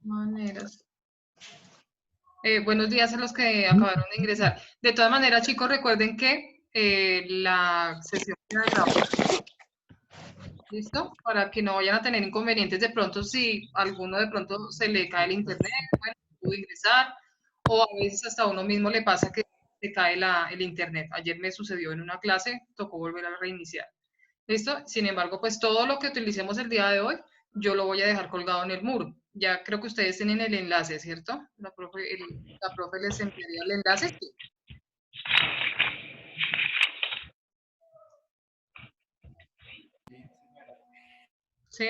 Maneras. Buenos días a los que acabaron de ingresar. De todas maneras, chicos, recuerden que la sesión queda grabada. ¿Listo? Para que no vayan a tener inconvenientes de pronto si alguno de pronto se le cae el internet, bueno, pudo ingresar, o a veces hasta a uno mismo le pasa que se cae el internet. Ayer me sucedió en una clase, tocó volver a reiniciar. ¿Listo? Sin embargo, pues todo lo que utilicemos el día de hoy, yo lo voy a dejar colgado en el muro. Ya creo que ustedes tienen el enlace, ¿cierto? La profe les enviaría el enlace. Sí. ¿Sí?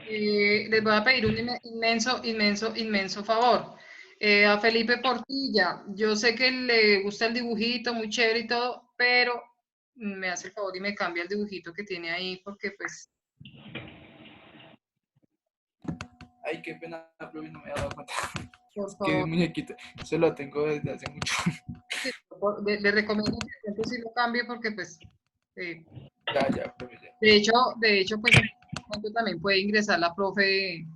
Les voy a pedir un inmenso favor. A Felipe Portilla, yo sé que le gusta el dibujito, muy chévere y todo, pero me hace el favor y me cambia el dibujito que tiene ahí, porque pues, Ay, qué pena, profe, no me había dado cuenta. por Que favor, muñequito, eso lo tengo desde hace mucho. sí, le recomiendo que de pronto sí lo cambie, porque pues, eh, Ya, profe, ya. pues en este momento también puede ingresar la profe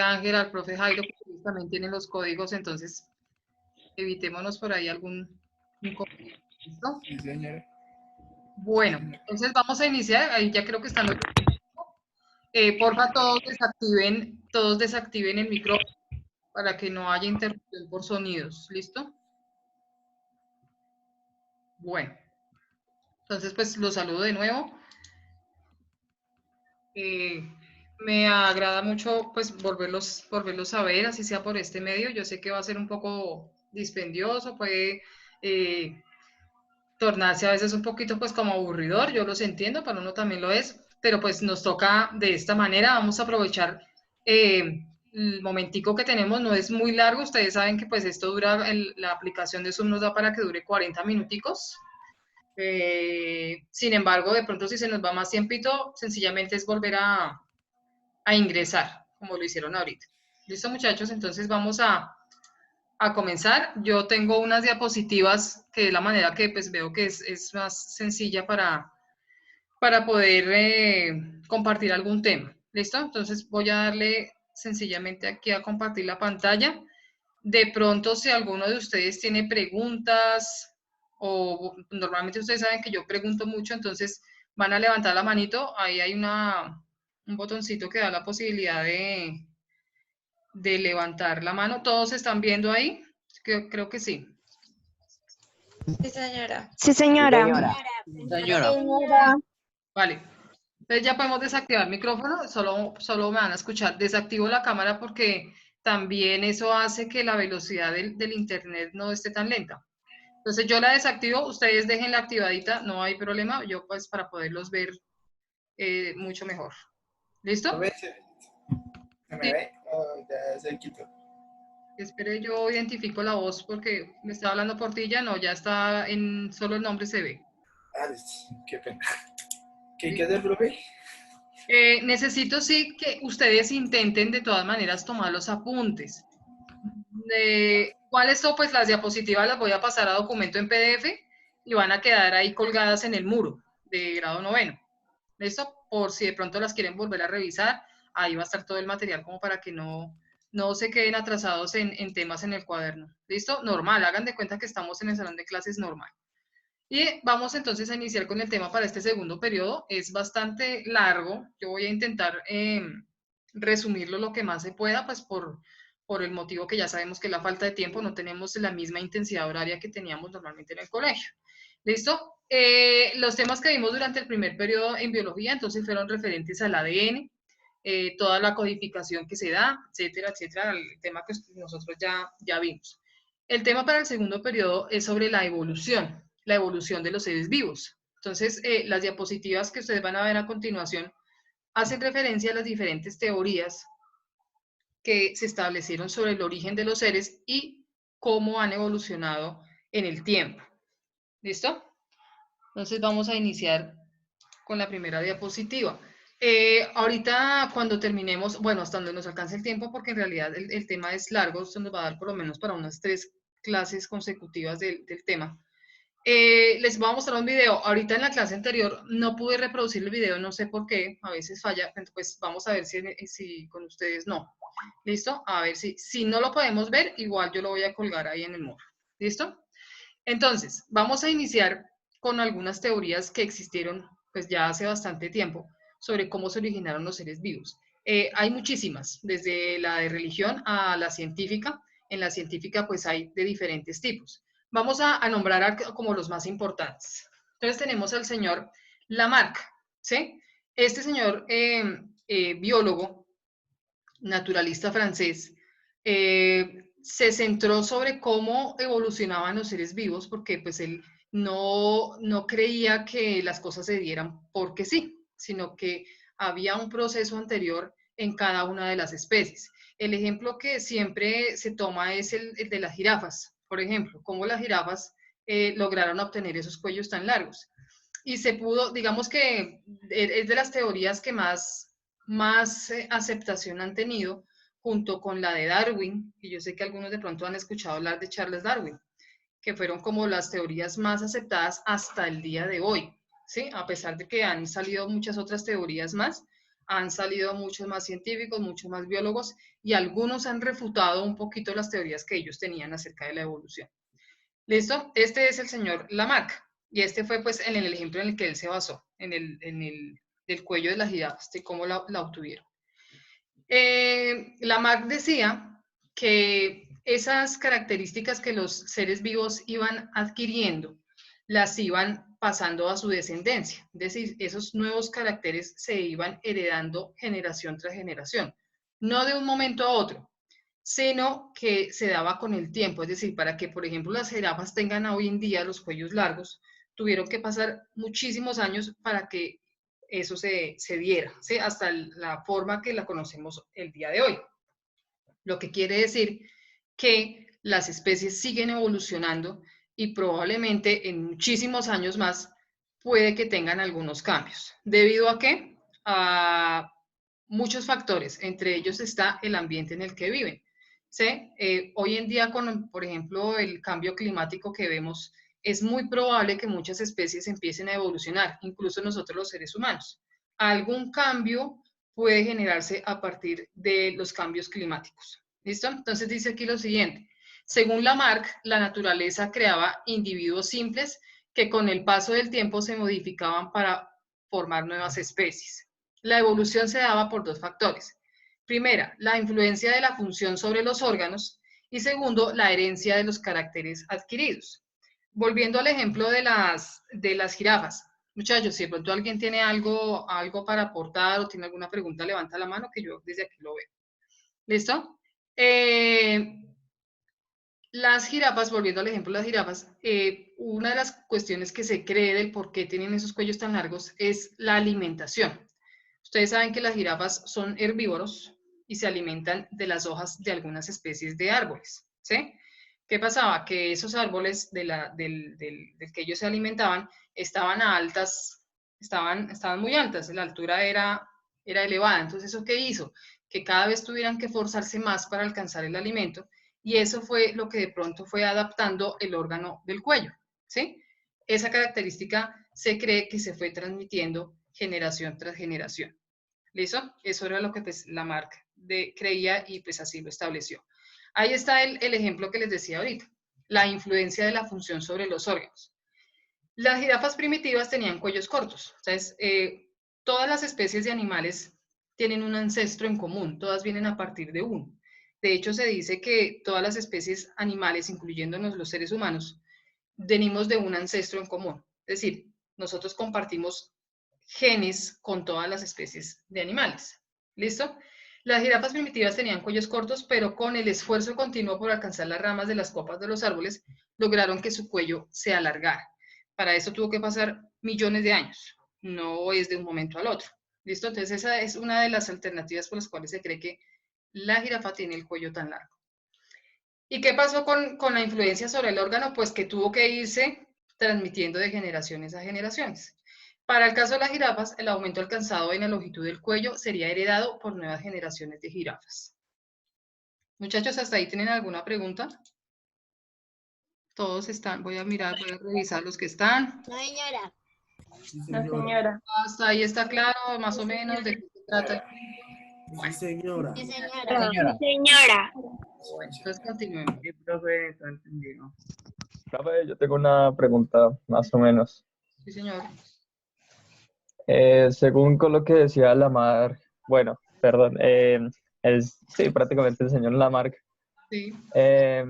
Ángela, el profe Jairo, porque ellos también tienen los códigos, entonces evitémonos por ahí algún inconveniente. ¿Listo? Sí, señora. Sí, Bueno, señora. entonces vamos a iniciar. Ahí ya creo que están los. Porfa, todos desactiven el micrófono para que no haya interrupción por sonidos. ¿Listo? Bueno, entonces pues los saludo de nuevo. Eh, Me agrada mucho pues volverlos a ver, así sea por este medio. Yo sé que va a ser un poco dispendioso, puede eh, tornarse a veces un poquito pues como aburridor, yo los entiendo, para uno también lo es, pero pues nos toca de esta manera, vamos a aprovechar el momentico que tenemos, no es muy largo, ustedes saben que pues esto dura, la aplicación de Zoom nos da para que dure 40 minuticos, sin embargo, de pronto si se nos va más tiempito, sencillamente es volver a ingresar, como lo hicieron ahorita. ¿Listo, muchachos? Entonces vamos a comenzar. Yo tengo unas diapositivas que es la manera que pues veo que es más sencilla para poder compartir algún tema. ¿Listo? Entonces voy a darle sencillamente aquí a compartir la pantalla. De pronto, si alguno de ustedes tiene preguntas o normalmente ustedes saben que yo pregunto mucho, entonces van a levantar la manito. Ahí hay un botoncito que da la posibilidad de levantar la mano. ¿Todos están viendo ahí? Creo que sí. Sí, señora. Sí, Sí, señora. señora. Señora. Vale. Entonces ya podemos desactivar el micrófono, solo me van a escuchar. Desactivo la cámara porque también eso hace que la velocidad del internet no esté tan lenta. Entonces yo la desactivo, ustedes déjenla activadita, no hay problema, yo pues para poderlos ver mucho mejor. ¿Listo? Profe, ¿se me Sí, ve? Oh, ya se quitó. espere, yo identifico la voz porque me estaba hablando Portilla, no, ya está en, solo el nombre se ve. Ah, listo. Qué pena. ¿Qué hay que ¿Listo? hacer, profe? Necesito sí que ustedes intenten de todas maneras tomar los apuntes. ¿Cuáles son? Pues las diapositivas las voy a pasar a documento en PDF y van a quedar ahí colgadas en el muro de grado noveno. ¿Listo? Por si de pronto las quieren volver a revisar, ahí va a estar todo el material como para que no se queden atrasados en temas en el cuaderno. ¿Listo? Normal, hagan de cuenta que estamos en el salón de clases normal. Y vamos entonces a iniciar con el tema para este segundo periodo. Es bastante largo. Yo voy a intentar resumirlo lo que más se pueda, pues por el motivo que ya sabemos que la falta de tiempo, no tenemos la misma intensidad horaria que teníamos normalmente en el colegio. ¿Listo? Los temas que vimos durante el primer periodo en biología, entonces fueron referentes al ADN, toda la codificación que se da, etcétera, etcétera, el tema que nosotros ya vimos. El tema para el segundo periodo es sobre la evolución de los seres vivos. Entonces, las diapositivas que ustedes van a ver a continuación hacen referencia a las diferentes teorías que se establecieron sobre el origen de los seres y cómo han evolucionado en el tiempo. ¿Listo? Entonces vamos a iniciar con la primera diapositiva. Ahorita cuando terminemos, bueno, hasta donde nos alcance el tiempo, porque en realidad el tema es largo, esto nos va a dar por lo menos para unas 3 clases consecutivas del tema. Les voy a mostrar un video. Ahorita en la clase anterior no pude reproducir el video, no sé por qué, a veces falla, pues vamos a ver si con ustedes no. ¿Listo? A ver si no lo podemos ver, igual yo lo voy a colgar ahí en el muro. ¿Listo? Entonces, vamos a iniciar con algunas teorías que existieron pues ya hace bastante tiempo sobre cómo se originaron los seres vivos. Hay muchísimas, desde la de religión a la científica. En la científica pues hay de diferentes tipos. Vamos a nombrar como los más importantes. Entonces tenemos al señor Lamarck, ¿sí? Este señor biólogo, naturalista francés, se centró sobre cómo evolucionaban los seres vivos, porque pues él no creía que las cosas se dieran porque sí, sino que había un proceso anterior en cada una de las especies. El ejemplo que siempre se toma es el de las jirafas, por ejemplo, cómo las jirafas lograron obtener esos cuellos tan largos. Y se pudo, digamos que es de las teorías que más aceptación han tenido, junto con la de Darwin, y yo sé que algunos de pronto han escuchado hablar de Charles Darwin, que fueron como las teorías más aceptadas hasta el día de hoy, ¿sí? A pesar de que han salido muchas otras teorías más, han salido muchos más científicos, muchos más biólogos, y algunos han refutado un poquito las teorías que ellos tenían acerca de la evolución. ¿Listo? Este es el señor Lamarck, y este fue pues en el ejemplo en el que él se basó, del cuello de las jirafas, de cómo la obtuvieron. Lamarck decía que esas características que los seres vivos iban adquiriendo, las iban pasando a su descendencia. Es decir, esos nuevos caracteres se iban heredando generación tras generación, no de un momento a otro, sino que se daba con el tiempo. Es decir, para que, por ejemplo, las jirafas tengan hoy en día los cuellos largos, tuvieron que pasar muchísimos años para que eso se diera, ¿sí? Hasta la forma que la conocemos el día de hoy. Lo que quiere decir que las especies siguen evolucionando y probablemente en muchísimos años más puede que tengan algunos cambios. ¿Debido a qué? A muchos factores, entre ellos está el ambiente en el que viven. ¿Sí? Hoy en día, con, por ejemplo, el cambio climático que vemos, es muy probable que muchas especies empiecen a evolucionar, incluso nosotros los seres humanos. Algún cambio puede generarse a partir de los cambios climáticos. ¿Listo? Entonces dice aquí lo siguiente. Según Lamarck, la naturaleza creaba individuos simples que con el paso del tiempo se modificaban para formar nuevas especies. La evolución se daba por dos factores. Primera, la influencia de la función sobre los órganos y segundo, la herencia de los caracteres adquiridos. Volviendo al ejemplo de las jirafas. Muchachos, si de pronto alguien tiene algo para aportar o tiene alguna pregunta, levanta la mano que yo desde aquí lo veo. ¿Listo? Las jirafas, volviendo al ejemplo de las jirafas, una de las cuestiones que se cree del por qué tienen esos cuellos tan largos es la alimentación. Ustedes saben que las jirafas son herbívoros y se alimentan de las hojas de algunas especies de árboles, ¿sí? ¿Qué pasaba? Que esos árboles del que ellos se alimentaban estaban estaban muy altas, la altura era elevada. Entonces, ¿eso qué hizo? Que cada vez tuvieran que forzarse más para alcanzar el alimento, y eso fue lo que de pronto fue adaptando el órgano del cuello, ¿sí? Esa característica se cree que se fue transmitiendo generación tras generación. ¿Listo? Eso era lo que pues, Lamarck creía y pues así lo estableció. Ahí está el ejemplo que les decía ahorita, la influencia de la función sobre los órganos. Las jirafas primitivas tenían cuellos cortos. Entonces, todas las especies de animales tienen un ancestro en común, todas vienen a partir de uno. De hecho, se dice que todas las especies animales, incluyéndonos los seres humanos, venimos de un ancestro en común. Es decir, nosotros compartimos genes con todas las especies de animales. ¿Listo? Las jirafas primitivas tenían cuellos cortos, pero con el esfuerzo continuo por alcanzar las ramas de las copas de los árboles, lograron que su cuello se alargara. Para eso tuvo que pasar millones de años, no es de un momento al otro. ¿Listo? Entonces esa es una de las alternativas por las cuales se cree que la jirafa tiene el cuello tan largo. ¿Y qué pasó con la influencia sobre el órgano? Pues que tuvo que irse transmitiendo de generaciones a generaciones. Para el caso de las jirafas, el aumento alcanzado en la longitud del cuello sería heredado por nuevas generaciones de jirafas. Muchachos, ¿hasta ahí tienen alguna pregunta? Todos están, voy a mirar, voy a revisar los que están. No, señora. Sí, No, señora. señora. Hasta ahí está claro, más o menos, de qué se trata. Sí, señora. Sí, señora. Señora. Bueno, entonces continuemos. Sí, profe, está entendido. Profe, yo tengo una pregunta, más o menos. Sí, señor. Según con lo que decía Lamarck, bueno, perdón, sí, prácticamente el señor Lamarck, Sí, eh,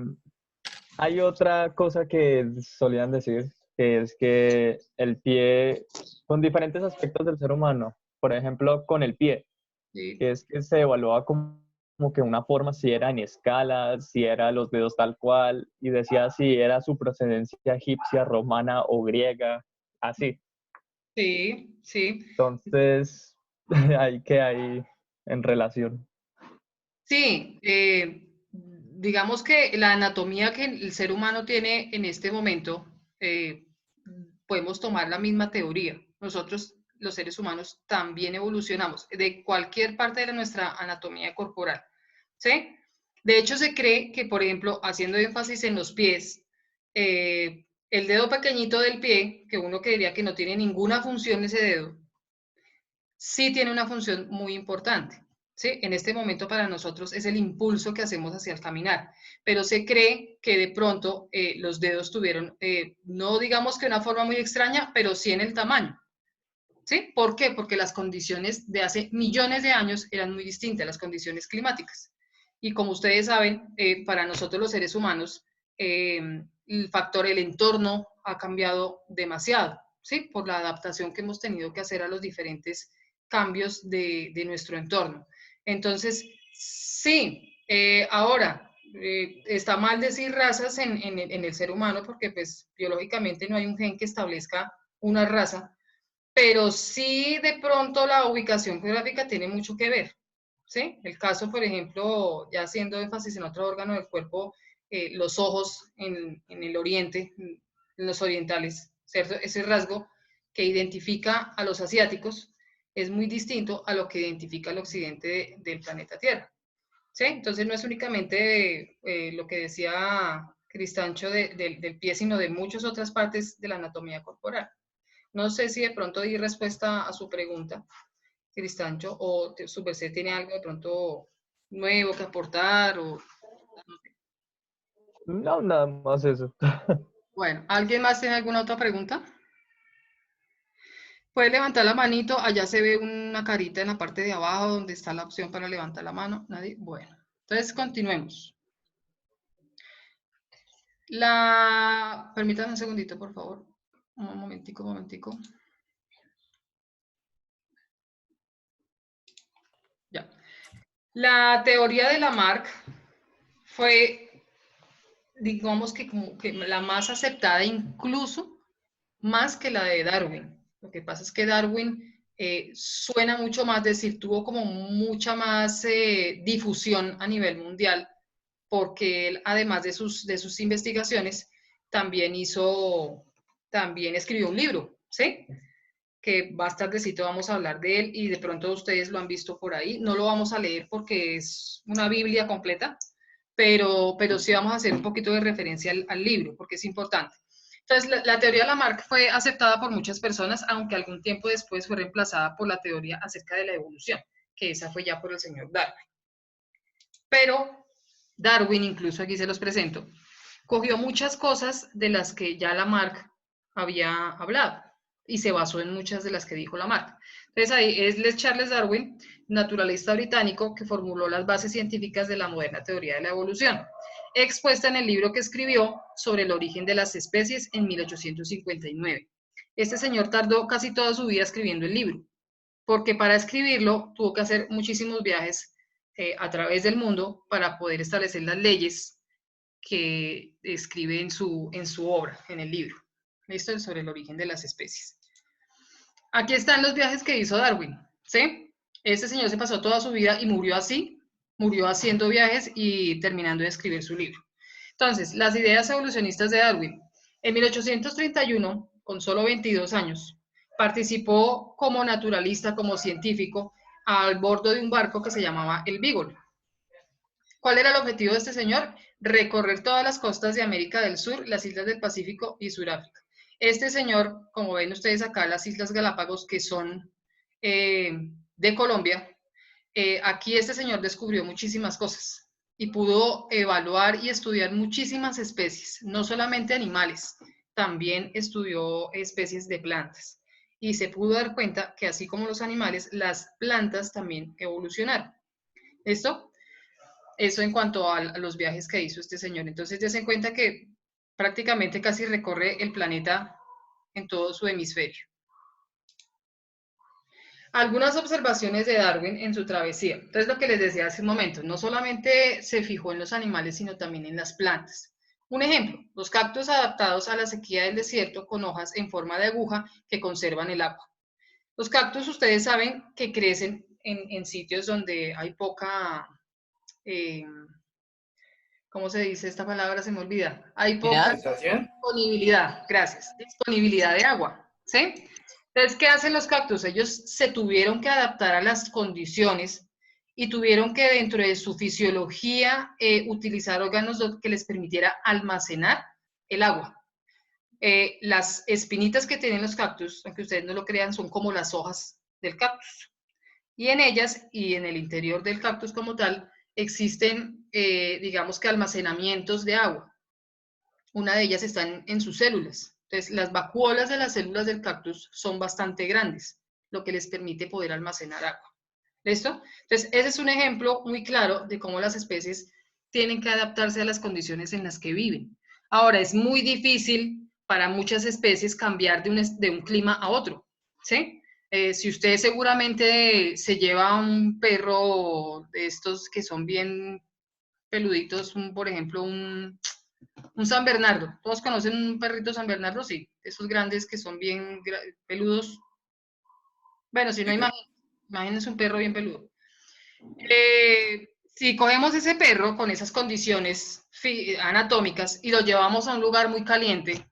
hay otra cosa que solían decir, que es que el pie, con diferentes aspectos del ser humano, por ejemplo, con el pie, sí. que es que se evaluaba como que una forma, si era en escala, si era los dedos tal cual, y decía si era su procedencia egipcia, romana o griega, así. Sí, sí. Entonces, ahí que hay en relación. Sí, digamos que la anatomía que el ser humano tiene en este momento, podemos tomar la misma teoría. Nosotros, los seres humanos, también evolucionamos de cualquier parte de nuestra anatomía corporal, ¿sí? De hecho, se cree que, por ejemplo, haciendo énfasis en los pies, el dedo pequeñito del pie, que uno creería que no tiene ninguna función ese dedo, sí tiene una función muy importante. ¿Sí? En este momento para nosotros es el impulso que hacemos hacia el caminar, pero se cree que de pronto los dedos tuvieron, no digamos que una forma muy extraña, pero sí en el tamaño. ¿Sí? ¿Por qué? Porque las condiciones de hace millones de años eran muy distintas, las condiciones climáticas. Y como ustedes saben, para nosotros los seres humanos, el factor, el entorno ha cambiado demasiado, ¿sí? Por la adaptación que hemos tenido que hacer a los diferentes cambios de nuestro entorno. Entonces, sí, ahora, está mal decir razas en el ser humano porque pues biológicamente no hay un gen que establezca una raza, pero sí de pronto la ubicación geográfica tiene mucho que ver, ¿sí? El caso, por ejemplo, ya haciendo énfasis en otro órgano del cuerpo, los ojos en el oriente, en los orientales, ¿cierto? Ese rasgo que identifica a los asiáticos es muy distinto a lo que identifica el occidente del planeta Tierra, ¿sí? Entonces no es únicamente lo que decía Cristancho del pie, sino de muchas otras partes de la anatomía corporal. No sé si de pronto di respuesta a su pregunta, Cristancho, o su merced tiene algo de pronto nuevo que aportar, o no sé. No, nada más eso. Bueno, ¿alguien más tiene alguna otra pregunta? Puede levantar la manito, allá se ve una carita en la parte de abajo donde está la opción para levantar la mano. ¿Nadie? Bueno, entonces continuemos. Permítanme un segundito, por favor. Un momentico, un momentico. Ya. La teoría de Lamarck fue, digamos que como que la más aceptada, incluso más que la de Darwin. Lo que pasa es que Darwin suena mucho más, decir, tuvo como mucha más difusión a nivel mundial, porque él, además de sus investigaciones, también escribió un libro, ¿sí? Que más tardecito vamos a hablar de él y de pronto ustedes lo han visto por ahí. No lo vamos a leer porque es una Biblia completa, pero sí vamos a hacer un poquito de referencia al libro porque es importante. Entonces, la teoría de Lamarck fue aceptada por muchas personas, aunque algún tiempo después fue reemplazada por la teoría acerca de la evolución, que esa fue ya por el señor Darwin. Pero Darwin, incluso aquí se los presento, cogió muchas cosas de las que ya Lamarck había hablado y se basó en muchas de las que dijo Lamarck. Entonces ahí es Charles Darwin, naturalista británico, que formuló las bases científicas de la moderna teoría de la evolución, expuesta en el libro que escribió sobre el origen de las especies en 1859. Este señor tardó casi toda su vida escribiendo el libro, porque para escribirlo tuvo que hacer muchísimos viajes a través del mundo para poder establecer las leyes que escribe en su obra, en el libro. Esto es sobre el origen de las especies. Aquí están los viajes que hizo Darwin, ¿sí? Este señor se pasó toda su vida y murió así, murió haciendo viajes y terminando de escribir su libro. Entonces, las ideas evolucionistas de Darwin. En 1831, con solo 22 años, participó como naturalista, como científico, al bordo de un barco que se llamaba el Beagle. ¿Cuál era el objetivo de este señor? Recorrer todas las costas de América del Sur, las islas del Pacífico y Sudáfrica. Este señor, como ven ustedes acá, las Islas Galápagos, que son de Colombia, aquí este señor descubrió muchísimas cosas y pudo evaluar y estudiar muchísimas especies, no solamente animales, también estudió especies de plantas. Y se pudo dar cuenta que así como los animales, las plantas también evolucionaron. ¿Listo? Eso en cuanto a los viajes que hizo este señor. Entonces, ya se en cuenta que prácticamente casi recorre el planeta en todo su hemisferio. Algunas observaciones de Darwin en su travesía. Entonces, lo que les decía hace un momento, no solamente se fijó en los animales, sino también en las plantas. Un ejemplo, los cactus adaptados a la sequía del desierto con hojas en forma de aguja que conservan el agua. Los cactus, ustedes saben que crecen en sitios donde hay poca... ¿cómo se dice esta palabra? Se me olvida. Hay poca disponibilidad, gracias, disponibilidad de agua, ¿sí? Entonces, ¿qué hacen los cactus? Ellos se tuvieron que adaptar a las condiciones y tuvieron que dentro de su fisiología utilizar órganos que les permitiera almacenar el agua. Las espinitas que tienen los cactus, aunque ustedes no lo crean, son como las hojas del cactus. Y en ellas y en el interior del cactus como tal, existen, digamos que almacenamientos de agua. Una de ellas está en sus células. Entonces, las vacuolas de las células del cactus son bastante grandes, lo que les permite poder almacenar agua. ¿Listo? Entonces, ese es un ejemplo muy claro de cómo las especies tienen que adaptarse a las condiciones en las que viven. Ahora, es muy difícil para muchas especies cambiar de un clima a otro, ¿sí? Si usted seguramente se lleva un perro de estos que son bien peluditos, por ejemplo, un San Bernardo. ¿Todos conocen un perrito San Bernardo? Sí, esos grandes que son bien peludos. Bueno, si no, imagínense un perro bien peludo. Si cogemos ese perro con esas condiciones anatómicas y lo llevamos a un lugar muy caliente,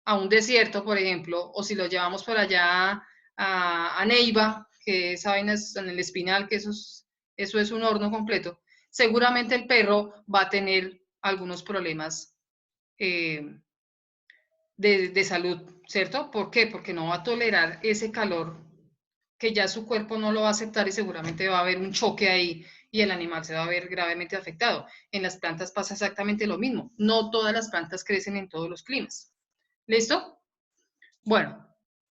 a un desierto, por ejemplo, o si lo llevamos por allá a Neiva, que esa vaina es en el Espinal, que eso es un horno completo, seguramente el perro va a tener algunos problemas de salud, ¿cierto? ¿Por qué? Porque no va a tolerar ese calor que ya su cuerpo no lo va a aceptar y seguramente va a haber un choque ahí y el animal se va a ver gravemente afectado. En las plantas pasa exactamente lo mismo. No todas las plantas crecen en todos los climas. ¿Listo? Bueno,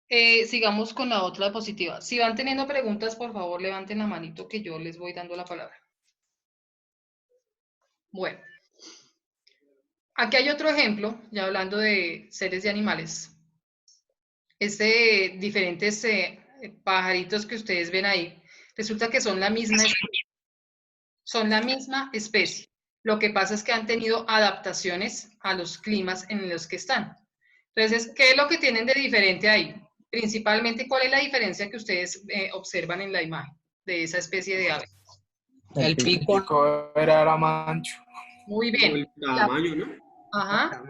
sigamos con la otra diapositiva. Si van teniendo preguntas, por favor, levanten la manito que yo les voy dando la palabra. Bueno, aquí hay otro ejemplo, ya hablando de seres y animales. Diferentes pajaritos que ustedes ven ahí, resulta que son la misma especie. Son la misma especie. Lo que pasa es que han tenido adaptaciones a los climas en los que están. Entonces, ¿qué es lo que tienen de diferente ahí? Principalmente, ¿cuál es la diferencia que ustedes observan en la imagen de esa especie de ave? El pico Era mancho. Muy bien. El tamaño, ¿no? Ajá.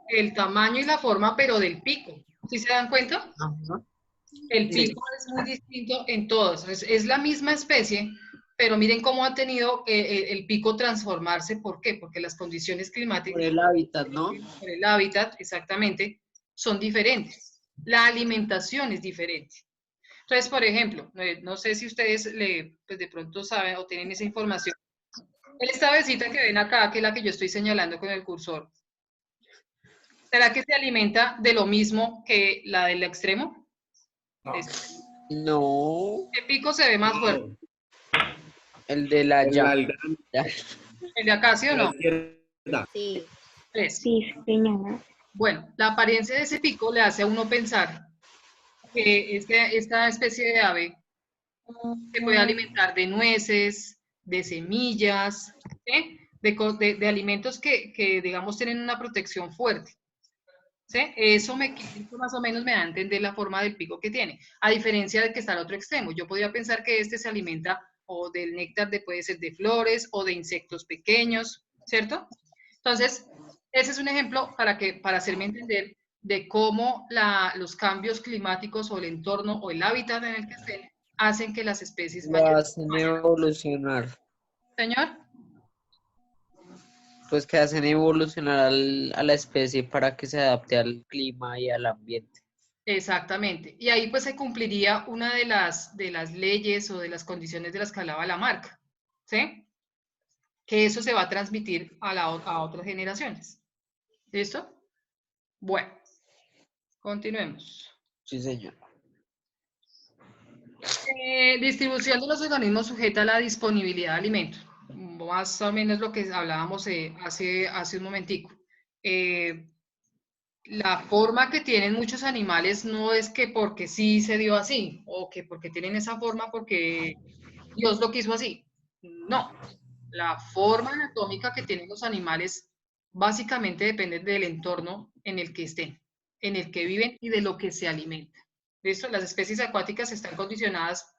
El tamaño y la forma, pero del pico. ¿Sí se dan cuenta? Ajá. El pico es muy distinto en todos. Es la misma especie, pero miren cómo ha tenido el pico transformarse. ¿Por qué? Porque las condiciones climáticas, Por el hábitat, ¿no? por el hábitat, exactamente, son diferentes. La alimentación es diferente. Entonces, por ejemplo, no sé si ustedes pues de pronto saben o tienen esa información. Esta avecita que ven acá, que es la que yo estoy señalando con el cursor, ¿será que se alimenta de lo mismo que la del extremo? No. No. ¿Qué pico se ve más fuerte? El de la ya. ¿El de acá, sí o no? Sí. Tres. Sí, señora. Bueno, la apariencia de ese pico le hace a uno pensar que esta especie de ave se puede alimentar de nueces, de semillas, ¿sí? de alimentos que, digamos, tienen una protección fuerte. ¿Sí? Eso más o menos me da a entender la forma del pico que tiene, a diferencia de que está al otro extremo. Yo podría pensar que este se alimenta o del néctar puede ser de flores o de insectos pequeños, ¿cierto? Entonces, ese es un ejemplo para hacerme entender de cómo los cambios climáticos o el entorno o el hábitat en el que estén hacen que las especies Lo hacen evolucionar. Señor. Pues que hacen evolucionar a la especie para que se adapte al clima y al ambiente. Exactamente. Y ahí pues se cumpliría una de las leyes o de las condiciones de las que hablaba la marca, ¿sí? Que eso se va a transmitir a otras generaciones. ¿Listo? Bueno, continuemos. Sí, señor. Distribución de los organismos sujeta a la disponibilidad de alimentos. Más o menos lo que hablábamos hace un momentico. La forma que tienen muchos animales no es que porque sí se dio así, o que porque tienen esa forma porque Dios lo quiso así. No, la forma anatómica que tienen los animales básicamente depende del entorno en el que estén, en el que viven y de lo que se alimentan. ¿Listo? Las especies acuáticas están condicionadas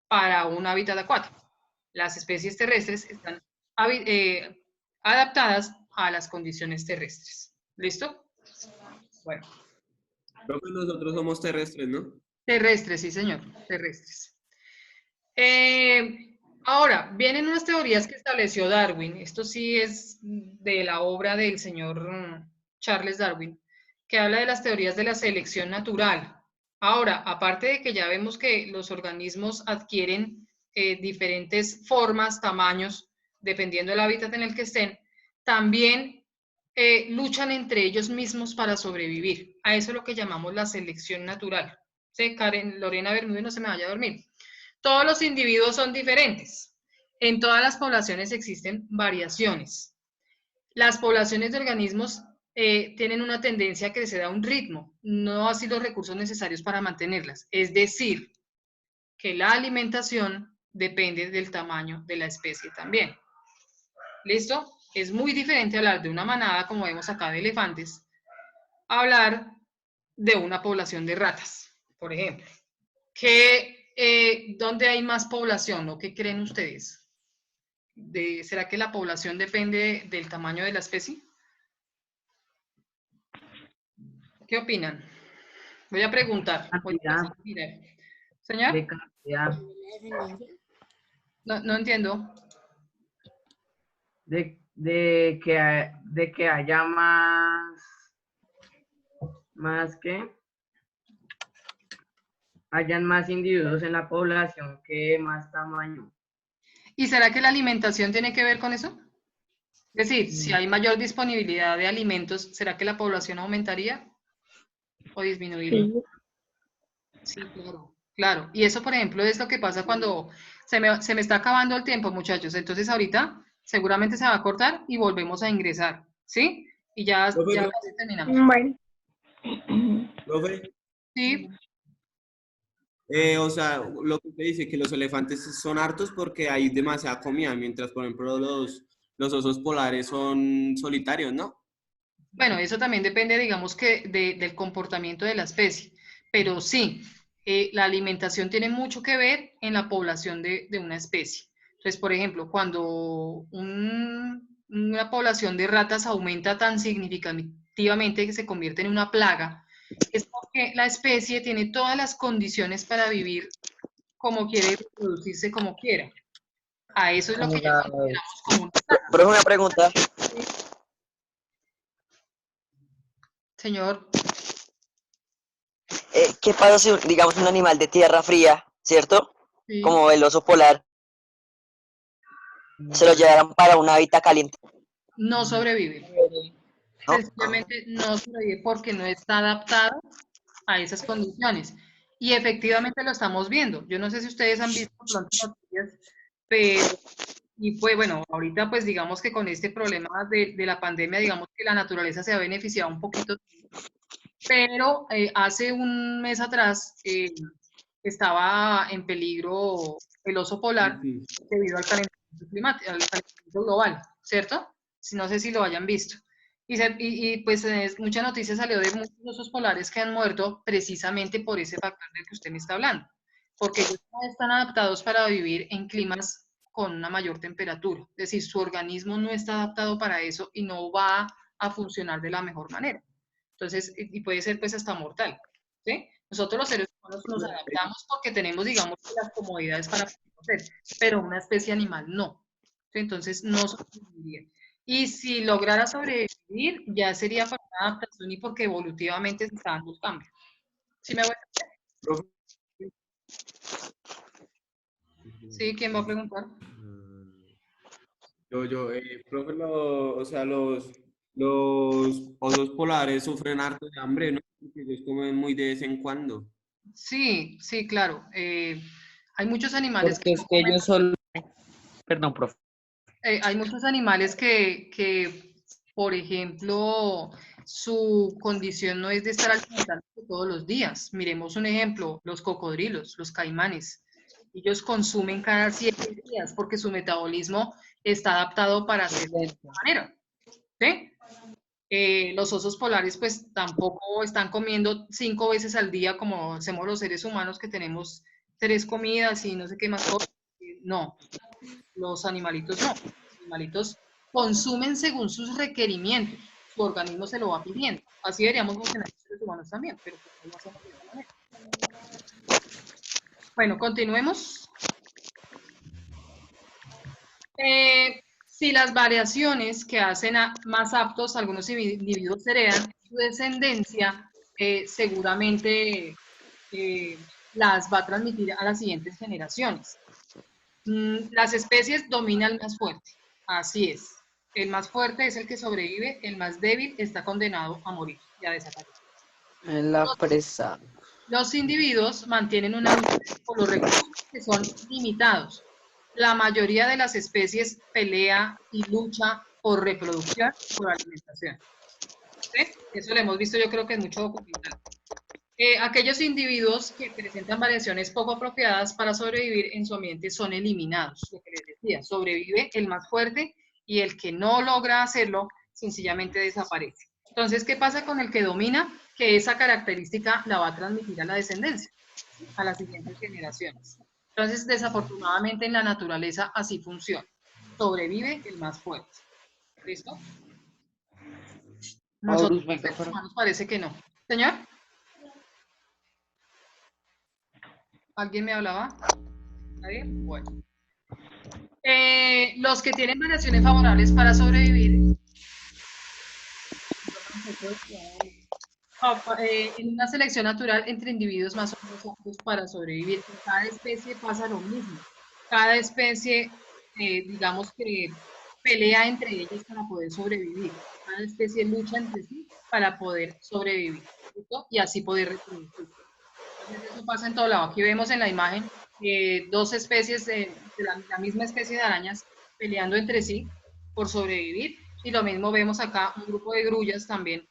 para un hábitat acuático. Las especies terrestres están adaptadas a las condiciones terrestres. ¿Listo? Bueno, Profe, nosotros somos terrestres, ¿no? terrestres, sí, señor, terrestres. Ahora, vienen unas teorías que estableció Darwin. Esto sí es de la obra del señor Charles Darwin, que habla de las teorías de la selección natural. Ahora, aparte de que ya vemos que los organismos adquieren diferentes formas, tamaños, dependiendo del hábitat en el que estén, también luchan entre ellos mismos para sobrevivir. A eso es lo que llamamos la selección natural. ¿Sí? Karen, Lorena Bermúdez, no se me vaya a dormir. Todos los individuos son diferentes. En todas las poblaciones existen variaciones. Las poblaciones de organismos tienen una tendencia a crecer a un ritmo, no así los recursos necesarios para mantenerlas. Es decir, que la alimentación depende del tamaño de la especie también. ¿Listo? Es muy diferente hablar de una manada, como vemos acá, de elefantes, a hablar de una población de ratas, por ejemplo. ¿Dónde hay más población o qué creen ustedes? ¿Será que la población depende del tamaño de la especie? ¿Qué opinan? Voy a preguntar. ¿Señor? De cantidad, No entiendo. de que haya más que hayan más individuos en la población que más tamaño. ¿Y será que la alimentación tiene que ver con eso? Es decir, si hay mayor disponibilidad de alimentos, ¿será que la población aumentaría o disminuiría? Sí, claro. Claro. Y eso, por ejemplo, es lo que pasa cuando se me está acabando el tiempo, muchachos. Entonces, ahorita seguramente se va a cortar y volvemos a ingresar. ¿Sí? Y ya terminamos. Bueno. Profe, Sí, o sea, lo que usted dice, que los elefantes son hartos porque hay demasiada comida, mientras, por ejemplo, los osos polares son solitarios, ¿no? bueno, eso también depende, digamos que, del comportamiento de la especie. Pero sí, la alimentación tiene mucho que ver en la población de una especie. Entonces, por ejemplo, cuando una población de ratas aumenta tan significativamente que se convierte en una plaga, es porque la especie tiene todas las condiciones para vivir como quiere y reproducirse como quiera. A eso es lo que llamamos como una plaga. Pero una pregunta, Señor, ¿qué pasa si, digamos, un animal de tierra fría, ¿cierto? sí, Como el oso polar, se lo llevaran para un hábitat caliente, no sobrevive. ¿no? Sencillamente no sobrevive porque no está adaptado a esas condiciones. Y efectivamente lo estamos viendo. Yo no sé si ustedes han visto pronto noticias, pero, y pues bueno, ahorita pues digamos que con este problema de la pandemia, digamos que la naturaleza se ha beneficiado un poquito, pero hace un mes atrás estaba en peligro el oso polar Sí. debido al calentamiento climático, al calentamiento global, ¿cierto? Si no sé si lo hayan visto. Pues mucha noticia salió de muchos osos polares que han muerto precisamente por ese factor del que usted me está hablando, porque ellos no están adaptados para vivir en climas con una mayor temperatura, es decir, su organismo no está adaptado para eso y no va a funcionar de la mejor manera. Entonces, y puede ser pues hasta mortal, ¿sí? Nosotros los seres humanos nos adaptamos porque tenemos, digamos, las comodidades para poder hacer, pero una especie animal no. ¿Sí? Entonces, no sobreviviría. Y si lograra sobrevivir, ya sería por una adaptación y porque evolutivamente se están dando cambios. ¿Sí me voy a Profe, Sí, ¿quién va a preguntar? profe, o sea, los osos polares sufren harto de hambre, ¿no? Porque ellos comen muy de vez en cuando. Sí, sí, claro. Hay muchos animales que Porque no es que comen. ellos solo... Perdón, profe. Hay muchos animales por ejemplo, su condición no es de estar alimentándose todos los días. Miremos un ejemplo, los cocodrilos, los caimanes. Ellos consumen cada 7 días porque su metabolismo está adaptado para hacerlo de esta manera. ¿Sí? Los osos polares pues tampoco están comiendo 5 veces al día como hacemos los seres humanos que tenemos 3 comidas y no sé qué más cosas. No, los animalitos no. Los animalitos consumen según sus requerimientos. Su organismo se lo va pidiendo. Así deberíamos funcionar los seres humanos también, pero pues no lo hacemos de esa manera. Bueno, continuemos. Si las variaciones que hacen más aptos a algunos individuos heredan su descendencia, seguramente las va a transmitir a las siguientes generaciones. Las especies dominan el más fuerte, así es. El más fuerte es el que sobrevive, el más débil está condenado a morir y a desaparecer. En la presa. Los individuos mantienen una lucha por los recursos que son limitados. La mayoría de las especies pelea y lucha por reproducción y por alimentación. ¿Sí? Eso lo hemos visto yo creo que en mucho documental. Aquellos individuos que presentan variaciones poco apropiadas para sobrevivir en su ambiente son eliminados, lo que les decía, sobrevive el más fuerte y el que no logra hacerlo sencillamente desaparece. Entonces, ¿qué pasa con el que domina? Que esa característica la va a transmitir a la descendencia, a las siguientes generaciones. Entonces, desafortunadamente en la naturaleza así funciona. Sobrevive el más fuerte. ¿Listo? Nosotros, Horus, los venga, seres humanos, parece que no. Señor, ¿alguien me hablaba? ¿Nadie? Bueno. Los que tienen variaciones favorables para sobrevivir en una selección natural entre individuos más o menos aptos para sobrevivir. En cada especie pasa lo mismo. Cada especie, digamos que pelea entre ellas para poder sobrevivir. Cada especie lucha entre sí para poder sobrevivir. ¿Listo? Y así poder reproducir. Entonces eso pasa en todo lado. Aquí vemos en la imagen dos especies de la misma especie de arañas peleando entre sí por sobrevivir. Y lo mismo vemos acá, un grupo de grullas también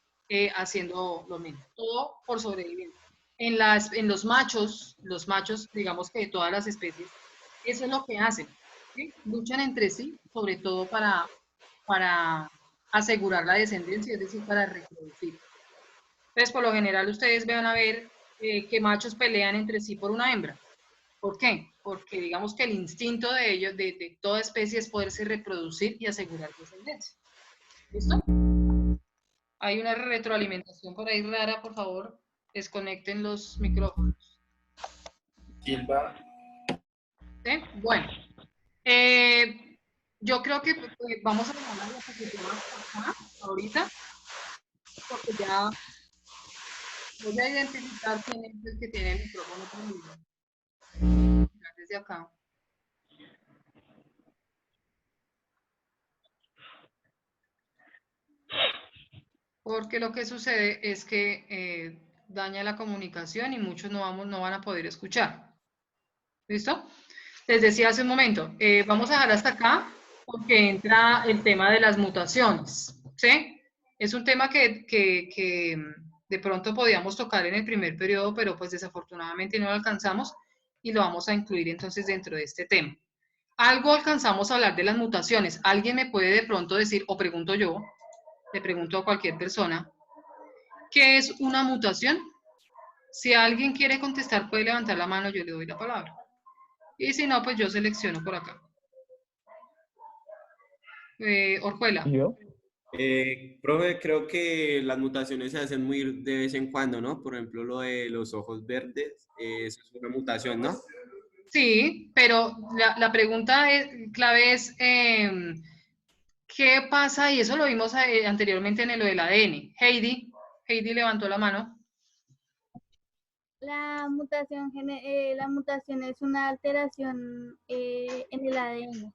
haciendo lo mismo. Todo por sobrevivir. En los machos, digamos que de todas las especies, eso es lo que hacen. ¿Sí? Luchan entre sí, sobre todo para asegurar la descendencia, es decir, para reproducir. Entonces, por lo general, ustedes van a ver que machos pelean entre sí por una hembra. ¿Por qué? Porque digamos que el instinto de ellos, de toda especie, es poderse reproducir y asegurar descendencia. ¿Listo? Hay una retroalimentación por ahí rara, por favor, desconecten los micrófonos. Silva. ¿Sí? Bueno, yo creo que vamos a dejar la diapositiva acá, ahorita, porque ya voy a identificar quién es el que tiene el micrófono prendido. Desde acá. Porque lo que sucede es que daña la comunicación y muchos no van a poder escuchar. ¿Listo? Les decía hace un momento, vamos a dejar hasta acá porque entra el tema de las mutaciones. ¿Sí? Es un tema que de pronto podíamos tocar en el primer periodo, pero pues desafortunadamente no lo alcanzamos y lo vamos a incluir entonces dentro de este tema. Algo alcanzamos a hablar de las mutaciones. ¿Alguien me puede de pronto decir, o pregunto yo, le pregunto a cualquier persona, ¿qué es una mutación? Si alguien quiere contestar, puede levantar la mano, yo le doy la palabra. Y si no, pues yo selecciono por acá. Orjuela. ¿Yo? Profe, creo que las mutaciones se hacen muy de vez en cuando, ¿no? Por ejemplo, lo de los ojos verdes, eso es una mutación, ¿no? Sí, pero la pregunta clave es, ¿Qué pasa? Y eso lo vimos anteriormente en lo del ADN. Heidi levantó la mano. La mutación es una alteración en el ADN.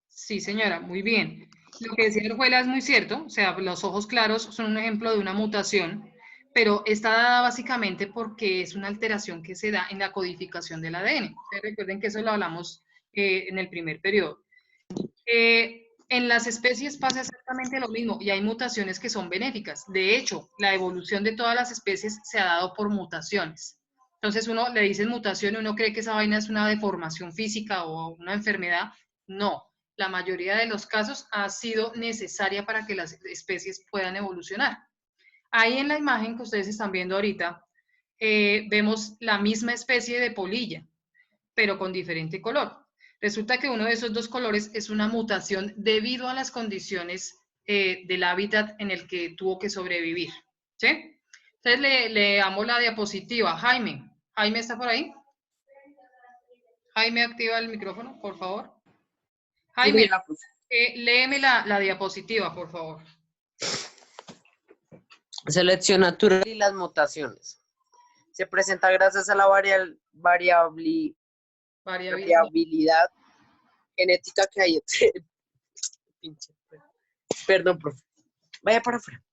Sí, señora, muy bien. Lo que decía Orjuela es muy cierto, o sea, los ojos claros son un ejemplo de una mutación, pero está dada básicamente porque es una alteración que se da en la codificación del ADN. Ustedes recuerden que eso lo hablamos en el primer periodo. En las especies pasa exactamente lo mismo y hay mutaciones que son benéficas. De hecho, la evolución de todas las especies se ha dado por mutaciones. Entonces uno le dice mutación y uno cree que esa vaina es una deformación física o una enfermedad. No, la mayoría de los casos ha sido necesaria para que las especies puedan evolucionar. Ahí en la imagen que ustedes están viendo ahorita, vemos la misma especie de polilla, pero con diferente color. Resulta que uno de esos dos colores es una mutación debido a las condiciones del hábitat en el que tuvo que sobrevivir. ¿Sí? Entonces le damos la diapositiva. Jaime ¿está por ahí? Jaime, activa el micrófono, por favor. Jaime, léeme la diapositiva, por favor. Selección natural y las mutaciones. Se presenta gracias a la variabilidad genética que hay entre... Perdón, profe. Vaya para afuera.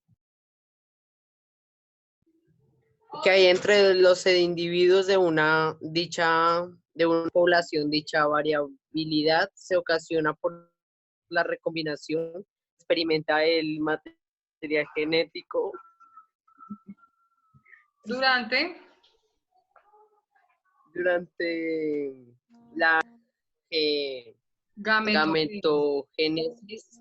Que hay entre los individuos de una población. Dicha variabilidad se ocasiona por la recombinación, experimenta el material genético Durante la gametogénesis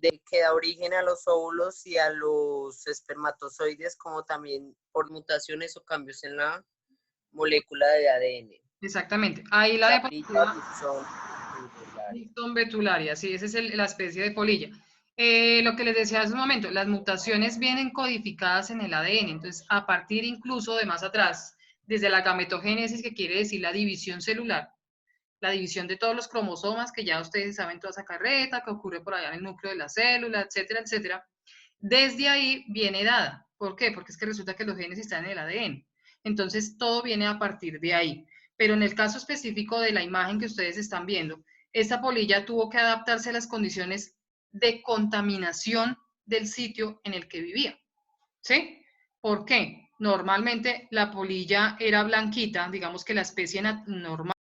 que da origen a los óvulos y a los espermatozoides, como también por mutaciones o cambios en la molécula de ADN. Exactamente. Ahí la diapositiva betularia, sí, esa es la especie de polilla. Lo que les decía hace un momento, las mutaciones vienen codificadas en el ADN, entonces a partir incluso de más atrás, desde la gametogénesis, que quiere decir la división celular, la división de todos los cromosomas, que ya ustedes saben toda esa carreta, que ocurre por allá en el núcleo de la célula, etcétera, etcétera. Desde ahí viene dada. ¿Por qué? Porque es que resulta que los genes están en el ADN. Entonces, todo viene a partir de ahí. Pero en el caso específico de la imagen que ustedes están viendo, esta polilla tuvo que adaptarse a las condiciones de contaminación del sitio en el que vivía. ¿Sí? ¿Por qué? Normalmente la polilla era blanquita, digamos que la especie normal